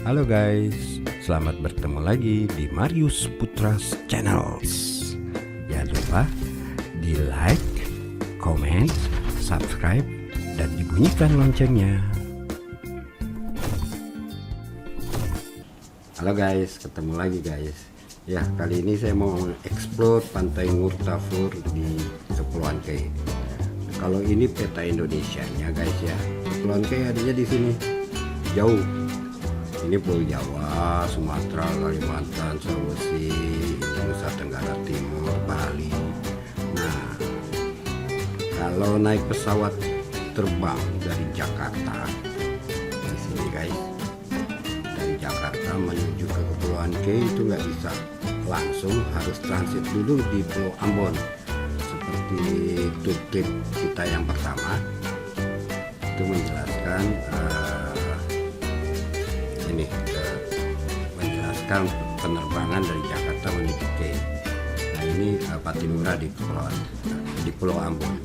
Halo guys, selamat bertemu lagi di Marius Putras Channel. Jangan lupa di like, comment, subscribe, dan dibunyikan loncengnya. Halo guys, ketemu lagi guys. Ya, kali ini saya mau explore pantai Ngurtafur di Kepulauan Kei. Kalau ini peta Indonesianya guys ya. Kepulauan Kei adanya di sini. Jauh. Ini Pulau Jawa, Sumatera, Kalimantan, Sulawesi, Nusa Tenggara Timur, Bali. Nah, kalau naik pesawat terbang dari Jakarta, di sini guys, dari Jakarta menuju ke Kepulauan Kei itu nggak bisa langsung, harus transit dulu di Pulau Ambon. Seperti tour trip kita yang pertama, itu menjelaskan menjelaskan penerbangan dari Jakarta menuju Kei. Nah ini Patimura di Pulau Ambon,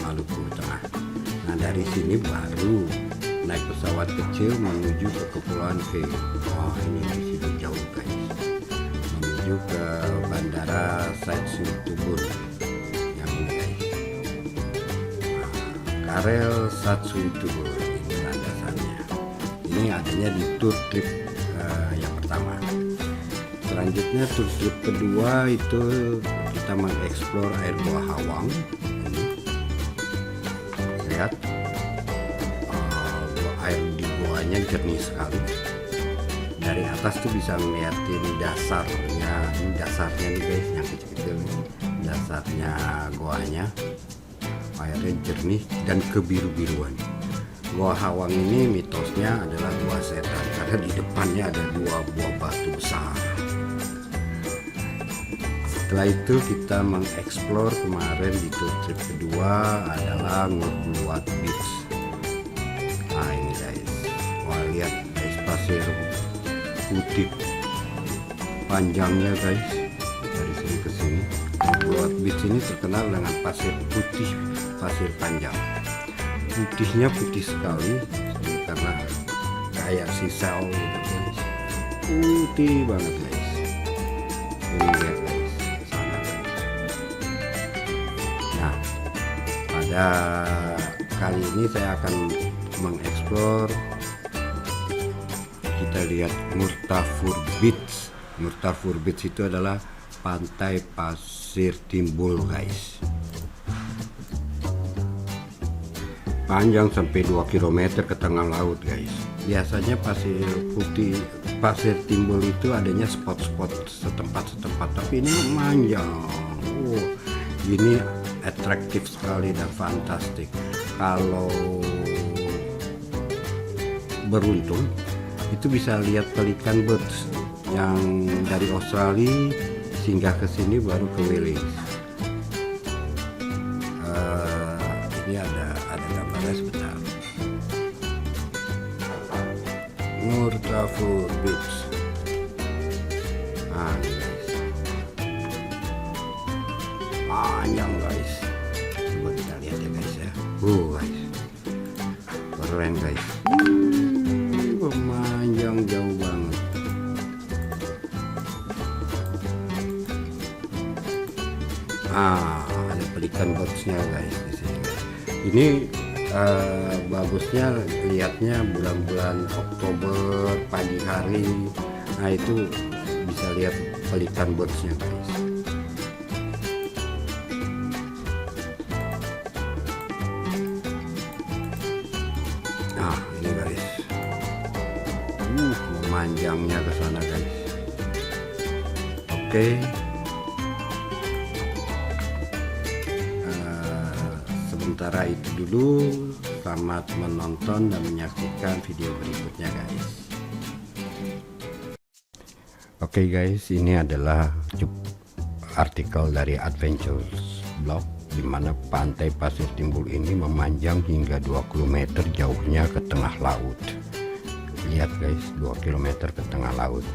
Maluku Tengah. Nah dari sini baru naik pesawat kecil menuju ke Kepulauan Kei. Wah ini di sini jauh guys, menuju ke Bandara Said Suitubun yang ini guys. Karel Said Suitubun ini landasannya. Ini adanya di tour trip yang pertama. Selanjutnya tour trip kedua itu kita mengeksplor air Gua Hawang. Lihat air di goanya jernih sekali. Dari atas tuh bisa ngeliatin dasarnya. Ini dasarnya nih guys, yang kecil-kecil. Dasarnya goanya airnya jernih dan kebiru-biruan. Gua Hawang ini mitosnya adalah gua setan karena di depannya ada dua buah batu besar. Setelah itu kita mengeksplor kemarin di tour trip kedua adalah Ngurtluat Beach. Nah ini guys, wah lihat guys pasir putih panjangnya guys dari sini ke sini. Ngurtluat Beach ini terkenal dengan pasir putih, pasir panjang. Putihnya putih sekali karena kayak sisal gitu guys, putih banget guys. Ini lihat guys, sana guys. Nah pada kali ini saya akan mengeksplor, kita lihat Ngurtafur Beach. Ngurtafur Beach itu adalah pantai pasir timbul guys, panjang sampai 2 km ke tengah laut guys. Biasanya pasir putih, pasir timbul itu adanya spot-spot setempat-setempat, tapi ini memanjang. Ini atraktif sekali dan fantastik. Kalau beruntung itu bisa lihat pelikan birds yang dari Australia singgah ke sini baru ke Wales. Ini ada gambarnya sebentar. Ngurtafur Beach. Nah ini guys, panjang guys. Coba kita lihat ya guys ya. Guys, keren guys. Memanjang jauh banget. Ada pelikan birdsnya guys di sini guys. Ini bagusnya lihatnya bulan-bulan Oktober pagi hari. Nah itu bisa lihat pelikan birdsnya guys. Nah ini guys, memanjangnya ke sana guys. Oke. Sementara itu dulu, selamat menonton dan menyaksikan video berikutnya guys. Oke guys, ini adalah artikel dari Adventures Blog, di mana pantai pasir timbul ini memanjang hingga 2 km jauhnya ke tengah laut. Lihat guys, 2 km ke tengah laut.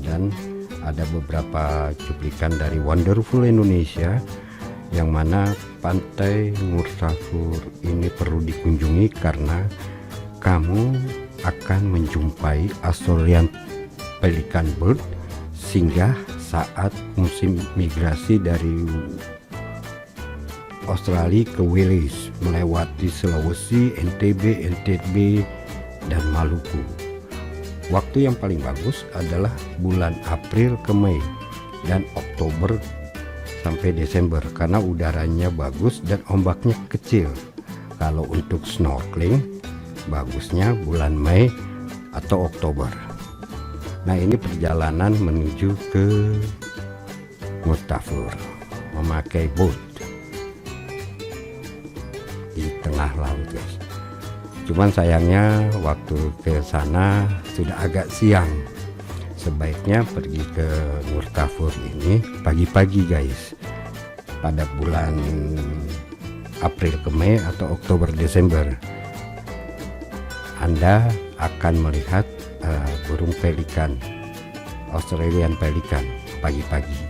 Dan ada beberapa cuplikan dari Wonderful Indonesia, yang mana pantai Ngurtafur ini perlu dikunjungi karena kamu akan menjumpai Australian Pelican Bird singgah saat musim migrasi dari Australia ke Wales melewati Sulawesi, NTB, dan Maluku. Waktu yang paling bagus adalah bulan April ke Mei dan Oktober sampai Desember karena udaranya bagus dan ombaknya kecil. Kalau untuk snorkeling bagusnya bulan Mei atau Oktober. Nah, ini perjalanan menuju ke Murtafur memakai boat di tengah laut, guys. Cuman sayangnya waktu ke sana sudah agak siang. Sebaiknya pergi ke Murtafur ini pagi-pagi, guys. Pada bulan April ke Mei atau Oktober Desember. Anda akan melihat burung pelikan, Australian Pelican pagi-pagi.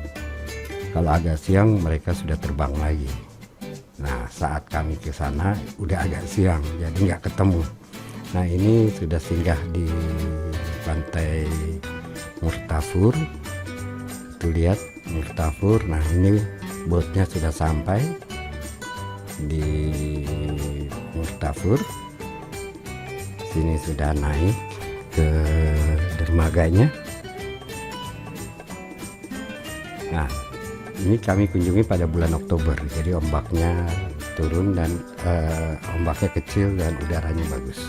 Kalau agak siang mereka sudah terbang lagi. Nah, saat kami ke sana udah agak siang, jadi nggak ketemu. Nah, ini sudah singgah di pantai Murtafur. Tuh lihat Murtafur. Nah, ini boatnya sudah sampai di Murtafur. Sini sudah naik ke dermaganya. Nah, ini kami kunjungi pada bulan Oktober, jadi ombaknya turun dan ombaknya kecil dan udaranya bagus.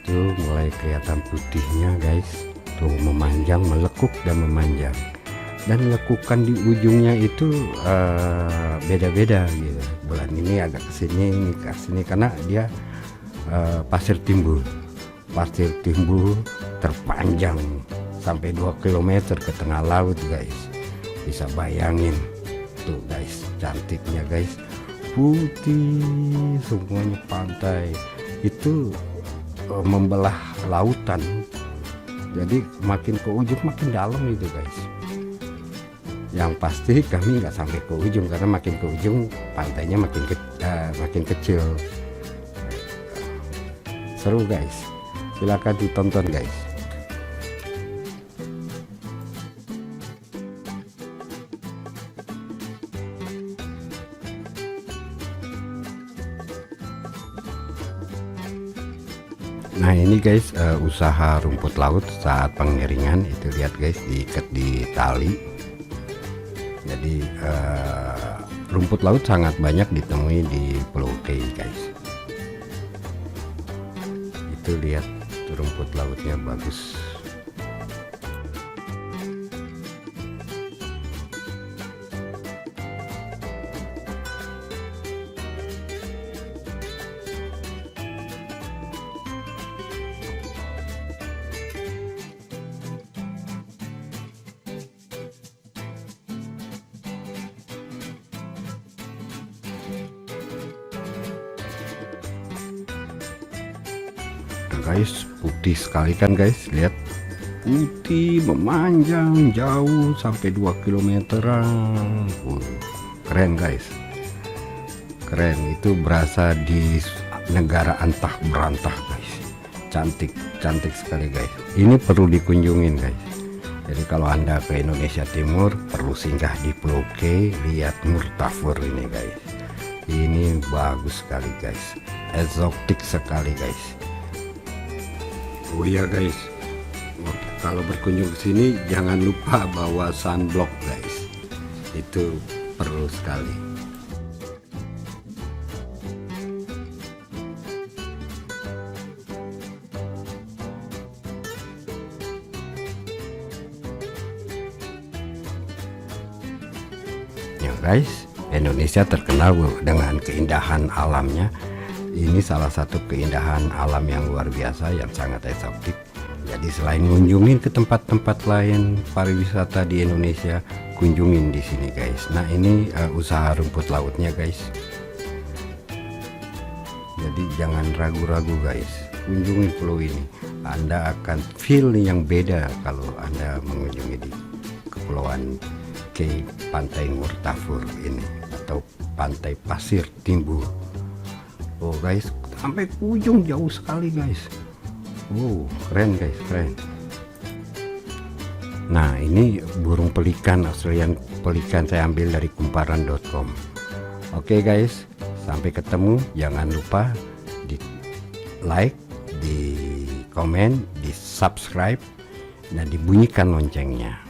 Tuh mulai kelihatan putihnya, guys. Tuh memanjang, melekuk dan memanjang. Dan lekukan di ujungnya itu beda-beda gitu. Bulan ini agak kesini, ini ke sini karena dia pasir timbul. Pasir timbul terpanjang sampai 2 km ke tengah laut, guys. Bisa bayangin tuh, guys, cantiknya, guys. Putih semuanya, pantai itu membelah lautan. Jadi makin ke ujung makin dalam itu, guys. Yang pasti kami nggak sampai ke ujung karena makin ke ujung pantainya makin kecil. Seru, guys. Silakan ditonton, guys. Nah, ini guys usaha rumput laut saat pengeringan itu, lihat guys, diikat di tali. Jadi rumput laut sangat banyak ditemui di Pulau K, guys. Itu lihat rumput lautnya bagus. Guys, putih sekali kan, guys. Lihat, putih memanjang jauh sampai 2 kilometeran. Keren, guys. Keren. Itu berasa di negara antah berantah, guys. Cantik sekali, guys. Ini perlu dikunjungin, guys. Jadi kalau Anda ke Indonesia Timur perlu singgah di Pulau K. Lihat Murtafur ini, guys. Ini bagus sekali, guys. Eksotik sekali, guys. Oh iya, guys, kalau berkunjung ke sini jangan lupa bawa sunblock, guys. Itu perlu sekali. Ya, guys, Indonesia terkenal dengan keindahan alamnya. Ini salah satu keindahan alam yang luar biasa, yang sangat eksotik. Jadi selain ngunjungin ke tempat-tempat lain pariwisata di Indonesia, kunjungin di sini, guys. Nah, ini usaha rumput lautnya, guys. Jadi jangan ragu-ragu, guys. Kunjungi pulau ini. Anda akan feel yang beda kalau Anda mengunjungi di Kepulauan K, Pantai Murtafur ini, atau Pantai Pasir Timbul. Oh, guys, sampai ke ujung, jauh sekali guys. Keren guys, keren. Nah, ini burung pelikan, Australian pelikan, saya ambil dari kumparan.com. Oke guys, sampai ketemu. Jangan lupa di like, di komen, di subscribe, dan dibunyikan loncengnya.